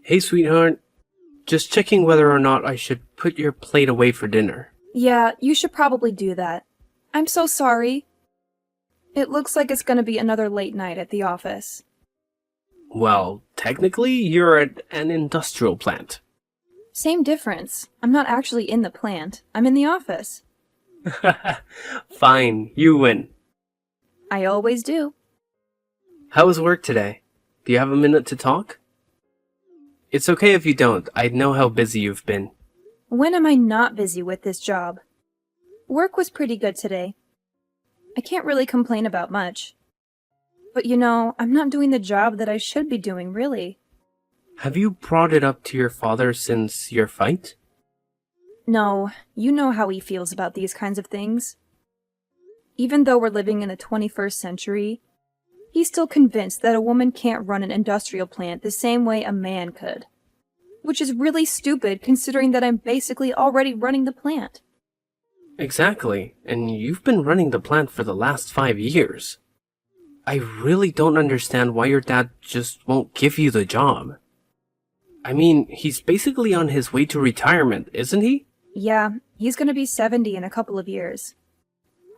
Hey, sweetheart. Just checking whether or not I should put your plate away for dinner. Yeah, you should probably do that. I'm so sorry. It looks like it's gonna be another late night at the office. Well, technically, you're at an industrial plant. Same difference. I'm not actually in the plant. I'm in the office. Fine, you win. I always do. How was work today? Do you have a minute to talk? It's okay if you don't. I know how busy you've been. When am I not busy with this job? Work was pretty good today. I can't really complain about much. But I'm not doing the job that I should be doing, really. Have you brought it up to your father since your fight? No, you know how he feels about these kinds of things. Even though we're living in the 21st century, he's still convinced that a woman can't run an industrial plant the same way a man could. Which is really stupid considering that I'm basically already running the plant. Exactly, and you've been running the plant for the last 5 years. I really don't understand why your dad just won't give you the job. I mean, he's basically on his way to retirement, isn't he? Yeah, he's gonna be 70 in a couple of years.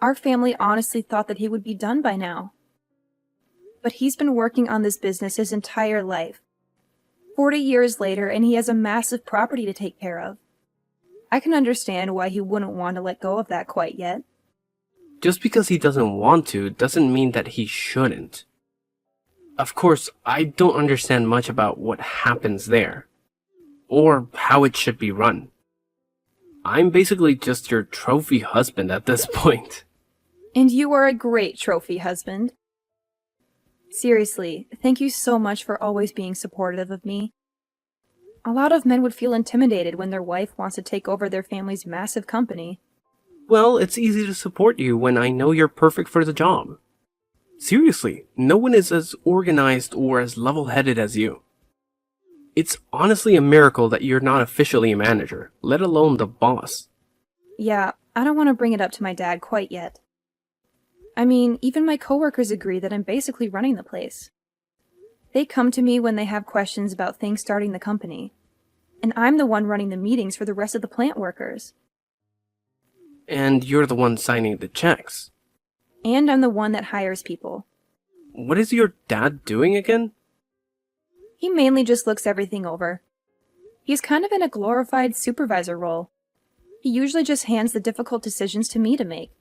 Our family honestly thought that he would be done by now. But he's been working on this business his entire life. 40 years later, and he has a massive property to take care of. I can understand why he wouldn't want to let go of that quite yet. Just because he doesn't want to doesn't mean that he shouldn't. Of course, I don't understand much about what happens there, or how it should be run. I'm basically just your trophy husband at this point. And you are a great trophy husband. Seriously, thank you so much for always being supportive of me. A lot of men would feel intimidated when their wife wants to take over their family's massive company. Well, it's easy to support you when I know you're perfect for the job. Seriously, no one is as organized or as level-headed as you. It's honestly a miracle that you're not officially a manager, let alone the boss. Yeah, I don't want to bring it up to my dad quite yet. I mean, even my coworkers agree that I'm basically running the place. They come to me when they have questions about things starting the company. And I'm the one running the meetings for the rest of the plant workers. And you're the one signing the checks. And I'm the one that hires people. What is your dad doing again? He mainly just looks everything over. He's kind of in a glorified supervisor role. He usually just hands the difficult decisions to me to make.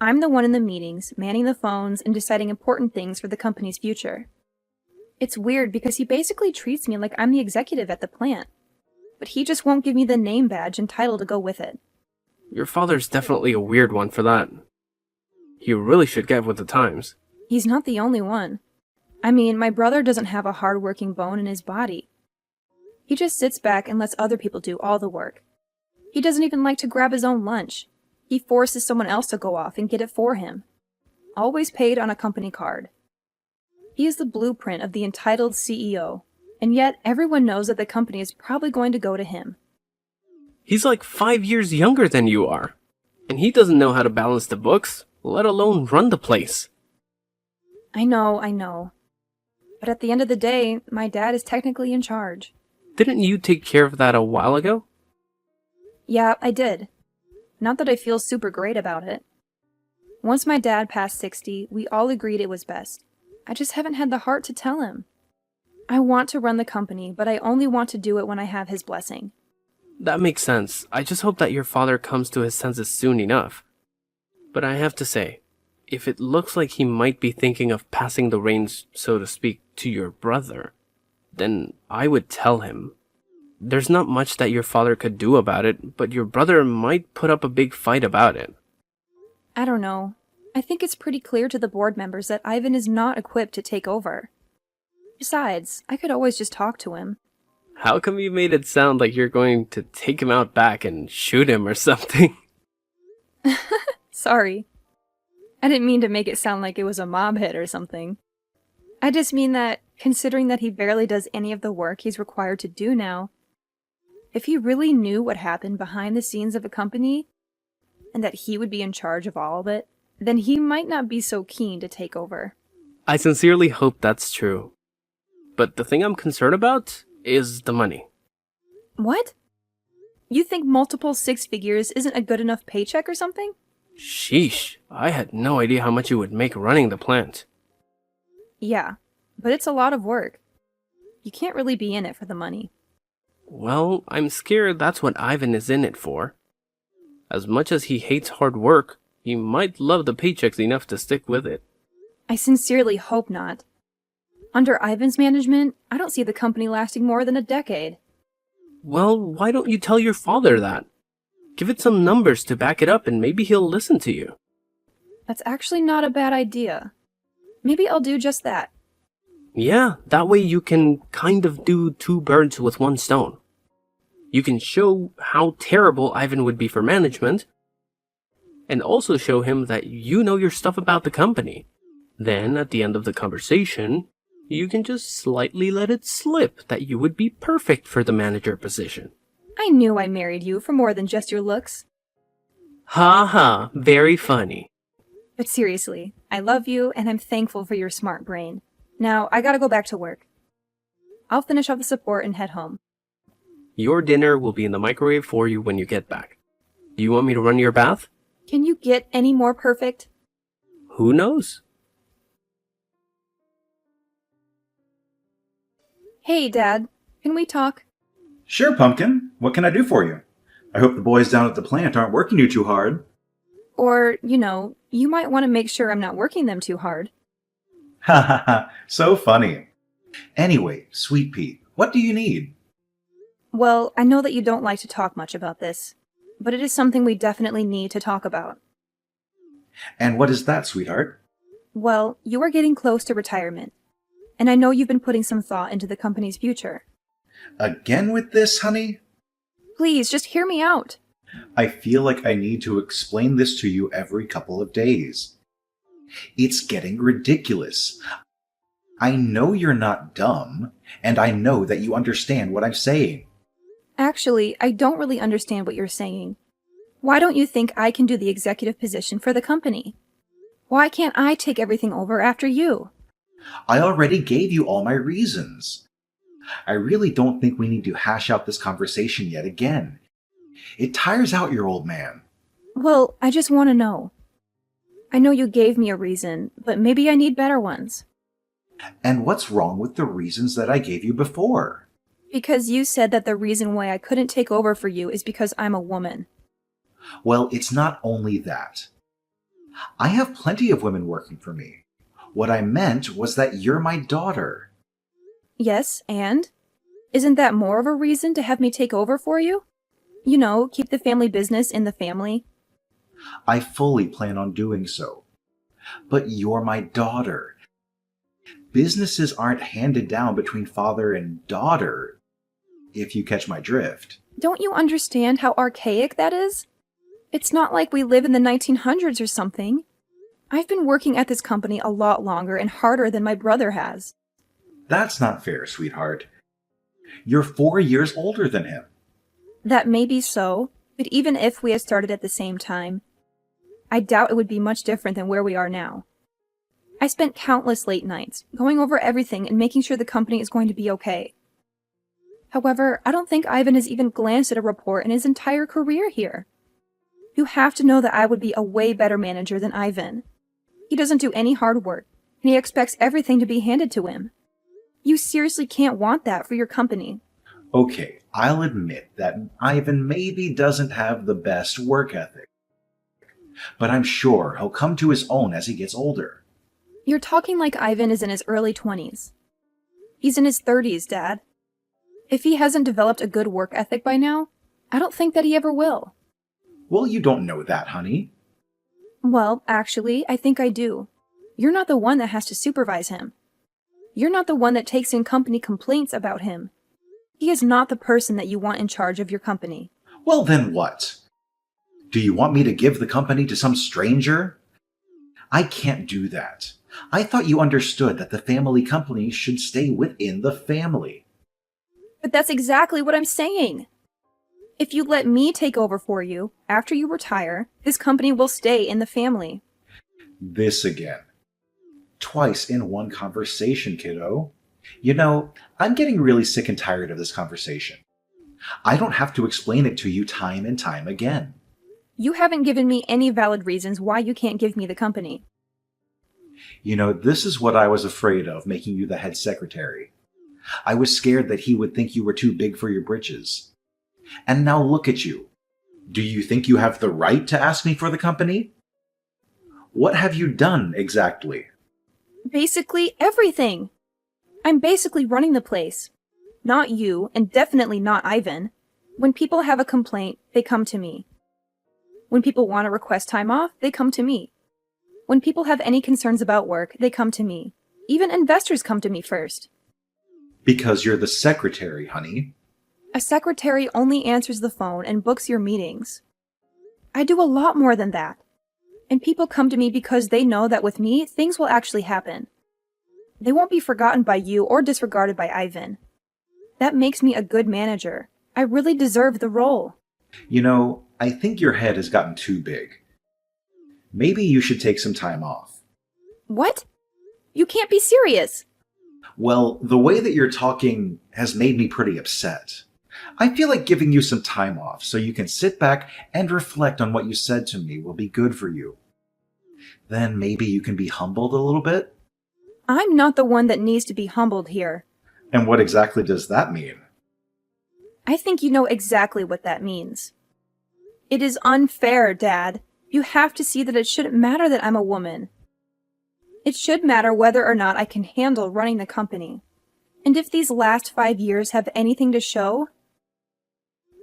I'm the one in the meetings, manning the phones, and deciding important things for the company's future. It's weird because he basically treats me like I'm the executive at the plant. But he just won't give me the name badge and title to go with it. Your father's definitely a weird one for that. You really should get with the times. He's not the only one. I mean, my brother doesn't have a hard-working bone in his body. He just sits back and lets other people do all the work. He doesn't even like to grab his own lunch. He forces someone else to go off and get it for him. Always paid on a company card. He is the blueprint of the entitled CEO, and yet everyone knows that the company is probably going to go to him. He's like 5 years younger than you are, and he doesn't know how to balance the books, let alone run the place. I know. But at the end of the day, my dad is technically in charge. Didn't you take care of that a while ago? Yeah, I did. Not that I feel super great about it. Once my dad passed 60, we all agreed it was best. I just haven't had the heart to tell him. I want to run the company, but I only want to do it when I have his blessing. That makes sense. I just hope that your father comes to his senses soon enough. But I have to say, if it looks like he might be thinking of passing the reins, so to speak, to your brother, then I would tell him. There's not much that your father could do about it, but your brother might put up a big fight about it. I don't know. I think it's pretty clear to the board members that Ivan is not equipped to take over. Besides, I could always just talk to him. How come you made it sound like you're going to take him out back and shoot him or something? Sorry. I didn't mean to make it sound like it was a mob hit or something. I just mean that, considering that he barely does any of the work he's required to do now, if he really knew what happened behind the scenes of a company, and that he would be in charge of all of it, then he might not be so keen to take over. I sincerely hope that's true. But the thing I'm concerned about is the money. What? You think multiple six figures isn't a good enough paycheck or something? Sheesh, I had no idea how much you would make running the plant. Yeah, but it's a lot of work. You can't really be in it for the money. Well, I'm scared that's what Ivan is in it for. As much as he hates hard work, he might love the paychecks enough to stick with it. I sincerely hope not. Under Ivan's management, I don't see the company lasting more than a decade. Well, why don't you tell your father that? Give it some numbers to back it up and maybe he'll listen to you. That's actually not a bad idea. Maybe I'll do just that. Yeah, that way you can kind of do two birds with one stone. You can show how terrible Ivan would be for management, and also show him that you know your stuff about the company. Then, at the end of the conversation, you can just slightly let it slip that you would be perfect for the manager position. I knew I married you for more than just your looks. Ha ha, very funny. But seriously, I love you and I'm thankful for your smart brain. Now, I gotta go back to work. I'll finish off the support and head home. Your dinner will be in the microwave for you when you get back. Do you want me to run your bath? Can you get any more perfect? Who knows? Hey, Dad. Can we talk? Sure, Pumpkin. What can I do for you? I hope the boys down at the plant aren't working you too hard. Or, you might want to make sure I'm not working them too hard. Ha ha ha, so funny. Anyway, Sweet Pea, what do you need? Well, I know that you don't like to talk much about this, but it is something we definitely need to talk about. And what is that, sweetheart? Well, you are getting close to retirement, and I know you've been putting some thought into the company's future. Again with this, honey? Please, just hear me out. I feel like I need to explain this to you every couple of days. It's getting ridiculous. I know you're not dumb, and I know that you understand what I'm saying. Actually, I don't really understand what you're saying. Why don't you think I can do the executive position for the company? Why can't I take everything over after you? I already gave you all my reasons. I really don't think we need to hash out this conversation yet again. It tires out your old man. Well, I just want to know. I know you gave me a reason, but maybe I need better ones. And what's wrong with the reasons that I gave you before? Because you said that the reason why I couldn't take over for you is because I'm a woman. Well, it's not only that. I have plenty of women working for me. What I meant was that you're my daughter. Yes, and? Isn't that more of a reason to have me take over for you? Keep the family business in the family. I fully plan on doing so. But you're my daughter. Businesses aren't handed down between father and daughter, if you catch my drift. Don't you understand how archaic that is? It's not like we live in the 1900s or something. I've been working at this company a lot longer and harder than my brother has. That's not fair, sweetheart. You're 4 years older than him. That may be so, but even if we had started at the same time, I doubt it would be much different than where we are now. I spent countless late nights going over everything and making sure the company is going to be okay. However, I don't think Ivan has even glanced at a report in his entire career here. You have to know that I would be a way better manager than Ivan. He doesn't do any hard work, and he expects everything to be handed to him. You seriously can't want that for your company. Okay, I'll admit that Ivan maybe doesn't have the best work ethic. But I'm sure he'll come to his own as he gets older. You're talking like Ivan is in his early 20s. He's in his 30s, Dad. If he hasn't developed a good work ethic by now, I don't think that he ever will. Well, you don't know that, honey. Well, actually, I think I do. You're not the one that has to supervise him. You're not the one that takes in company complaints about him. He is not the person that you want in charge of your company. Well, then what? Do you want me to give the company to some stranger? I can't do that. I thought you understood that the family company should stay within the family. But that's exactly what I'm saying. If you let me take over for you, after you retire, this company will stay in the family. This again. Twice in one conversation, kiddo. You know, I'm getting really sick and tired of this conversation. I don't have to explain it to you time and time again. You haven't given me any valid reasons why you can't give me the company. You know, this is what I was afraid of making you the head secretary. I was scared that he would think you were too big for your britches. And now look at you. Do you think you have the right to ask me for the company? What have you done exactly? Basically everything. I'm basically running the place. Not you, and definitely not Ivan. When people have a complaint, they come to me. When people want to request time off, they come to me. When people have any concerns about work, they come to me. Even investors come to me first. Because you're the secretary, honey. A secretary only answers the phone and books your meetings. I do a lot more than that. And people come to me because they know that with me, things will actually happen. They won't be forgotten by you or disregarded by Ivan. That makes me a good manager. I really deserve the role. You know, I think your head has gotten too big. Maybe you should take some time off. What? You can't be serious. Well, the way that you're talking has made me pretty upset. I feel like giving you some time off so you can sit back and reflect on what you said to me will be good for you. Then maybe you can be humbled a little bit? I'm not the one that needs to be humbled here. And what exactly does that mean? I think you know exactly what that means. It is unfair, Dad. You have to see that it shouldn't matter that I'm a woman. It should matter whether or not I can handle running the company. And if these last 5 years have anything to show,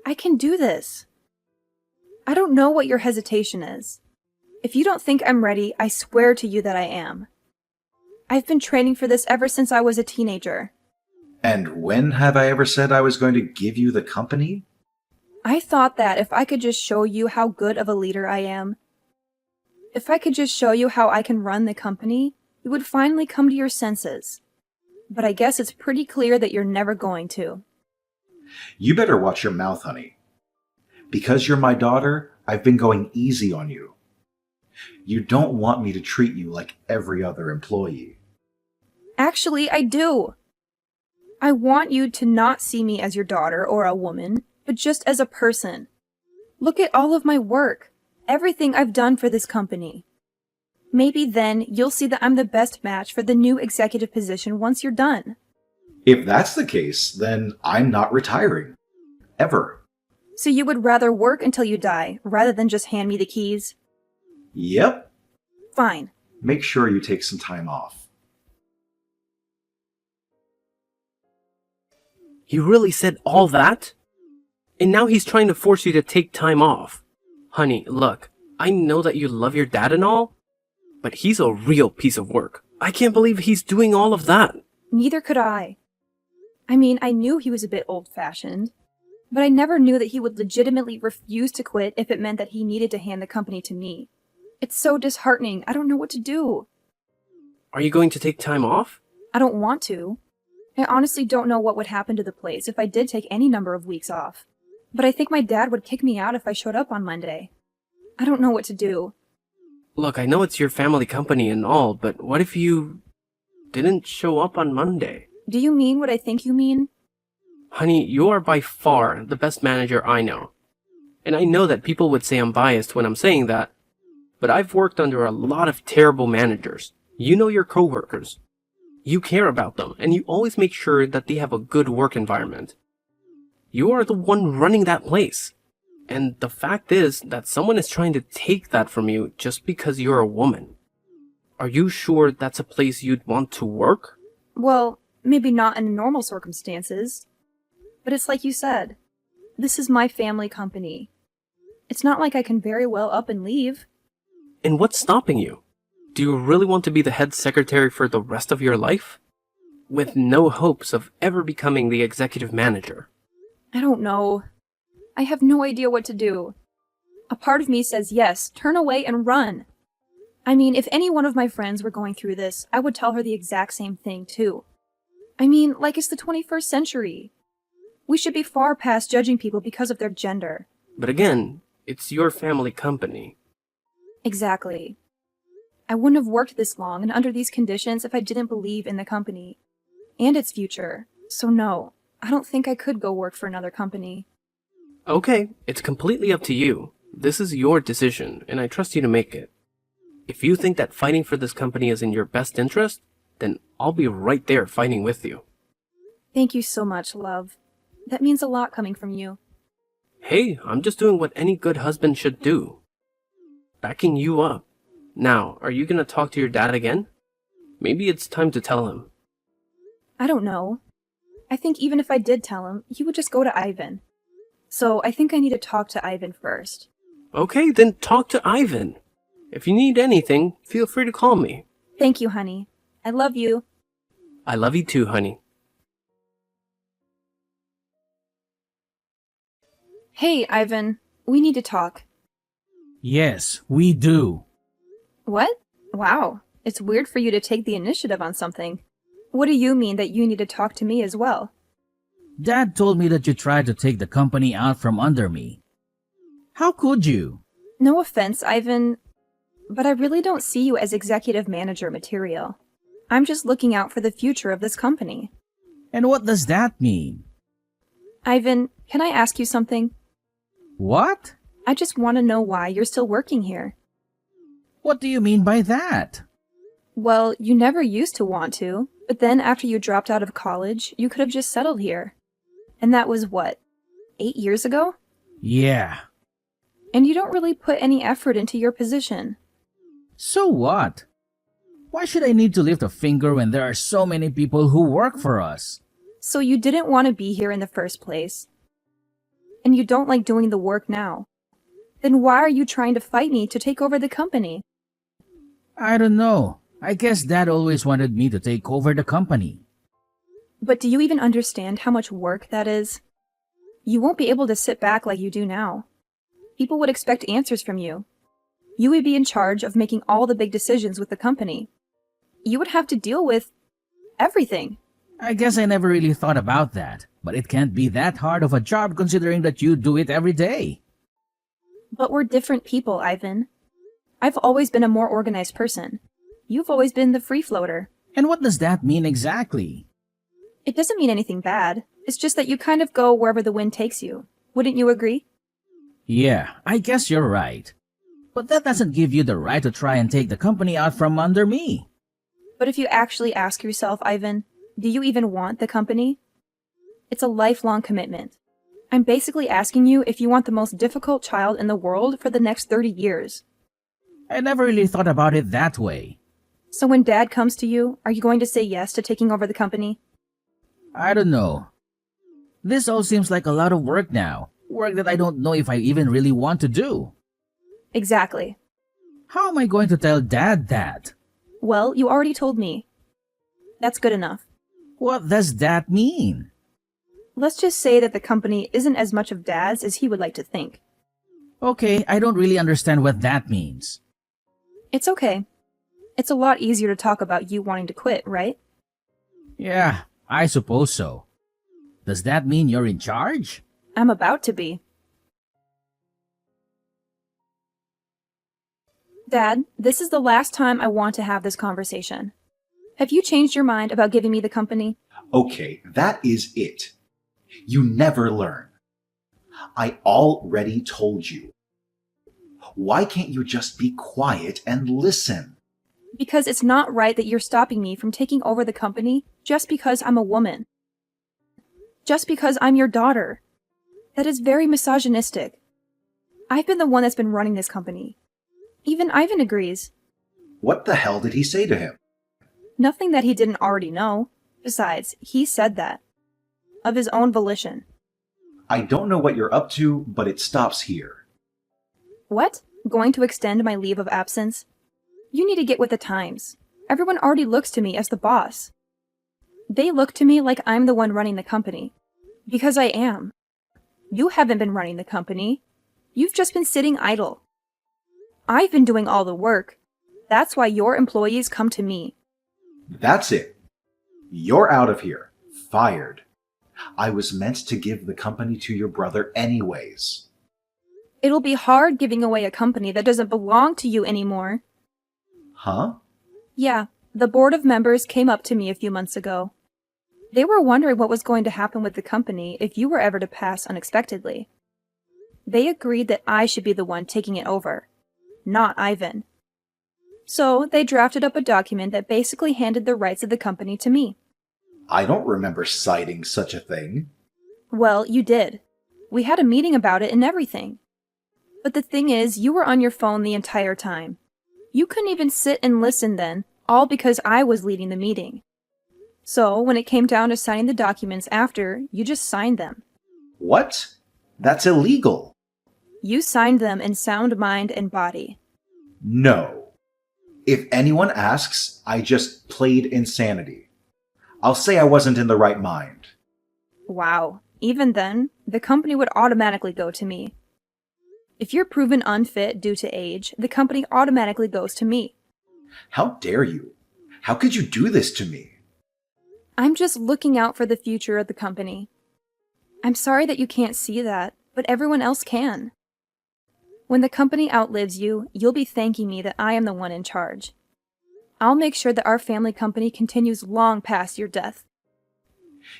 I can do this. I don't know what your hesitation is. If you don't think I'm ready, I swear to you that I am. I've been training for this ever since I was a teenager. And when have I ever said I was going to give you the company? I thought that if I could just show you how good of a leader I am, if I could just show you how I can run the company, you would finally come to your senses. But I guess it's pretty clear that you're never going to. You better watch your mouth, honey. Because you're my daughter, I've been going easy on you. You don't want me to treat you like every other employee. Actually, I do. I want you to not see me as your daughter or a woman, but just as a person. Look at all of my work, everything I've done for this company. Maybe then you'll see that I'm the best match for the new executive position once you're done. If that's the case, then I'm not retiring. Ever. So you would rather work until you die, rather than just hand me the keys? Yep. Fine. Make sure you take some time off. He really said all that? And now he's trying to force you to take time off. Honey, look, I know that you love your dad and all, but he's a real piece of work. I can't believe he's doing all of that. Neither could I. I mean, I knew he was a bit old-fashioned, but I never knew that he would legitimately refuse to quit if it meant that he needed to hand the company to me. It's so disheartening. I don't know what to do. Are you going to take time off? I don't want to. I honestly don't know what would happen to the place if I did take any number of weeks off. But I think my dad would kick me out if I showed up on Monday. I don't know what to do. Look, I know it's your family company and all, but what if you didn't show up on Monday? Do you mean what I think you mean? Honey, you are by far the best manager I know. And I know that people would say I'm biased when I'm saying that, but I've worked under a lot of terrible managers. You know your coworkers. You care about them, and you always make sure that they have a good work environment. You are the one running that place. And the fact is that someone is trying to take that from you just because you're a woman. Are you sure that's a place you'd want to work? Well, maybe not in normal circumstances. But it's like you said. This is my family company. It's not like I can very well up and leave. And what's stopping you? Do you really want to be the head secretary for the rest of your life? With no hopes of ever becoming the executive manager? I don't know. I have no idea what to do. A part of me says yes, turn away and run. I mean, if any one of my friends were going through this, I would tell her the exact same thing too. I mean, like it's the 21st century. We should be far past judging people because of their gender. But again, it's your family company. Exactly. I wouldn't have worked this long and under these conditions if I didn't believe in the company. and its future. So no, I don't think I could go work for another company. Okay, it's completely up to you. This is your decision, and I trust you to make it. If you think that fighting for this company is in your best interest, then I'll be right there fighting with you. Thank you so much, love. That means a lot coming from you. Hey, I'm just doing what any good husband should do. Backing you up. Now, are you gonna talk to your dad again? Maybe it's time to tell him. I don't know. I think even if I did tell him, he would just go to Ivan. So I think I need to talk to Ivan first. Okay, then talk to Ivan. If you need anything, feel free to call me. Thank you, honey. I love you. I love you too, honey. Hey, Ivan. We need to talk. Yes, we do. What? Wow. It's weird for you to take the initiative on something. What do you mean that you need to talk to me as well? Dad told me that you tried to take the company out from under me. How could you? No offense, Ivan, but I really don't see you as executive manager material. I'm just looking out for the future of this company. And what does that mean? Ivan, can I ask you something? What? I just want to know why you're still working here. What do you mean by that? Well, you never used to want to, but then after you dropped out of college, you could have just settled here. And that was what, 8 years ago? Yeah. And you don't really put any effort into your position. So what? Why should I need to lift a finger when there are so many people who work for us? So you didn't want to be here in the first place. And you don't like doing the work now. Then why are you trying to fight me to take over the company? I don't know. I guess Dad always wanted me to take over the company. But do you even understand how much work that is? You won't be able to sit back like you do now. People would expect answers from you. You would be in charge of making all the big decisions with the company. You would have to deal with everything. I guess I never really thought about that, but it can't be that hard of a job considering that you do it every day. But we're different people, Ivan. I've always been a more organized person. You've always been the free floater. And what does that mean exactly? It doesn't mean anything bad. It's just that you kind of go wherever the wind takes you. Wouldn't you agree? Yeah, I guess you're right. But that doesn't give you the right to try and take the company out from under me. But if you actually ask yourself, Ivan, do you even want the company? It's a lifelong commitment. I'm basically asking you if you want the most difficult child in the world for the next 30 years. I never really thought about it that way. So when Dad comes to you, are you going to say yes to taking over the company? I don't know. This all seems like a lot of work now. Work that I don't know if I even really want to do. Exactly. How am I going to tell Dad that? Well, you already told me. That's good enough. What does that mean? Let's just say that the company isn't as much of Dad's as he would like to think. Okay, I don't really understand what that means. It's okay. It's a lot easier to talk about you wanting to quit, right? Yeah, I suppose so. Does that mean you're in charge? I'm about to be. Dad, this is the last time I want to have this conversation. Have you changed your mind about giving me the company? Okay, that is it. You never learn. I already told you. Why can't you just be quiet and listen? Because it's not right that you're stopping me from taking over the company just because I'm a woman. Just because I'm your daughter. That is very misogynistic. I've been the one that's been running this company. Even Ivan agrees. What the hell did he say to him? Nothing that he didn't already know. Besides, he said that. Of his own volition. I don't know what you're up to, but it stops here. What? Going to extend my leave of absence? You need to get with the times. Everyone already looks to me as the boss. They look to me like I'm the one running the company. Because I am. You haven't been running the company. You've just been sitting idle. I've been doing all the work. That's why your employees come to me. That's it. You're out of here. Fired. I was meant to give the company to your brother anyways. It'll be hard giving away a company that doesn't belong to you anymore. Huh? Yeah, the board of members came up to me a few months ago. They were wondering what was going to happen with the company if you were ever to pass unexpectedly. They agreed that I should be the one taking it over, not Ivan. So they drafted up a document that basically handed the rights of the company to me. I don't remember citing such a thing. Well, you did. We had a meeting about it and everything. But the thing is, you were on your phone the entire time. You couldn't even sit and listen then, all because I was leading the meeting. So, when it came down to signing the documents after, you just signed them. What? That's illegal. You signed them in sound mind and body. No. If anyone asks, I just played insanity. I'll say I wasn't in the right mind. Wow. Even then, the company would automatically go to me. If you're proven unfit due to age, the company automatically goes to me. How dare you? How could you do this to me? I'm just looking out for the future of the company. I'm sorry that you can't see that, but everyone else can. When the company outlives you, you'll be thanking me that I am the one in charge. I'll make sure that our family company continues long past your death.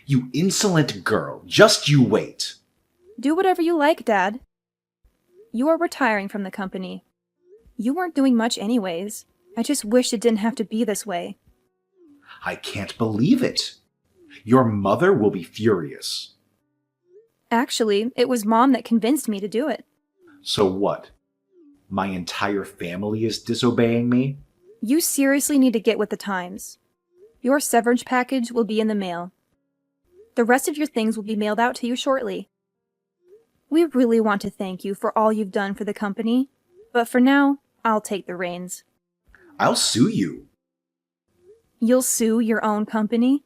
You insolent girl, just you wait. Do whatever you like, Dad. You are retiring from the company. You weren't doing much anyways. I just wish it didn't have to be this way. I can't believe it. Your mother will be furious. Actually, it was Mom that convinced me to do it. So what? My entire family is disobeying me? You seriously need to get with the times. Your severance package will be in the mail. The rest of your things will be mailed out to you shortly. We really want to thank you for all you've done for the company, but for now, I'll take the reins. I'll sue you. You'll sue your own company?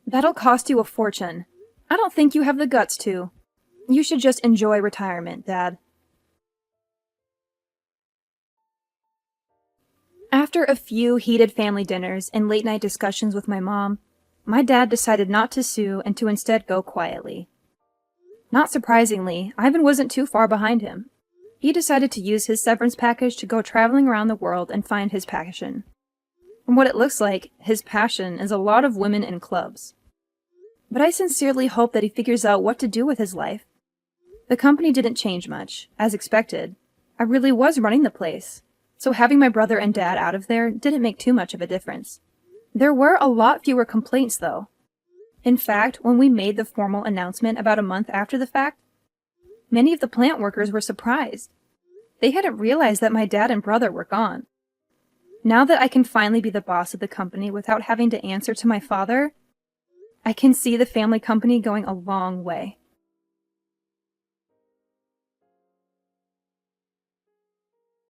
That'll cost you a fortune. I don't think you have the guts to. You should just enjoy retirement, Dad. After a few heated family dinners and late-night discussions with my mom, my dad decided not to sue and to instead go quietly. Not surprisingly, Ivan wasn't too far behind him. He decided to use his severance package to go traveling around the world and find his passion. From what it looks like, his passion is a lot of women in clubs. But I sincerely hope that he figures out what to do with his life. The company didn't change much, as expected. I really was running the place, so having my brother and dad out of there didn't make too much of a difference. There were a lot fewer complaints, though. In fact, when we made the formal announcement about a month after the fact, many of the plant workers were surprised. They hadn't realized that my dad and brother were gone. Now that I can finally be the boss of the company without having to answer to my father, I can see the family company going a long way.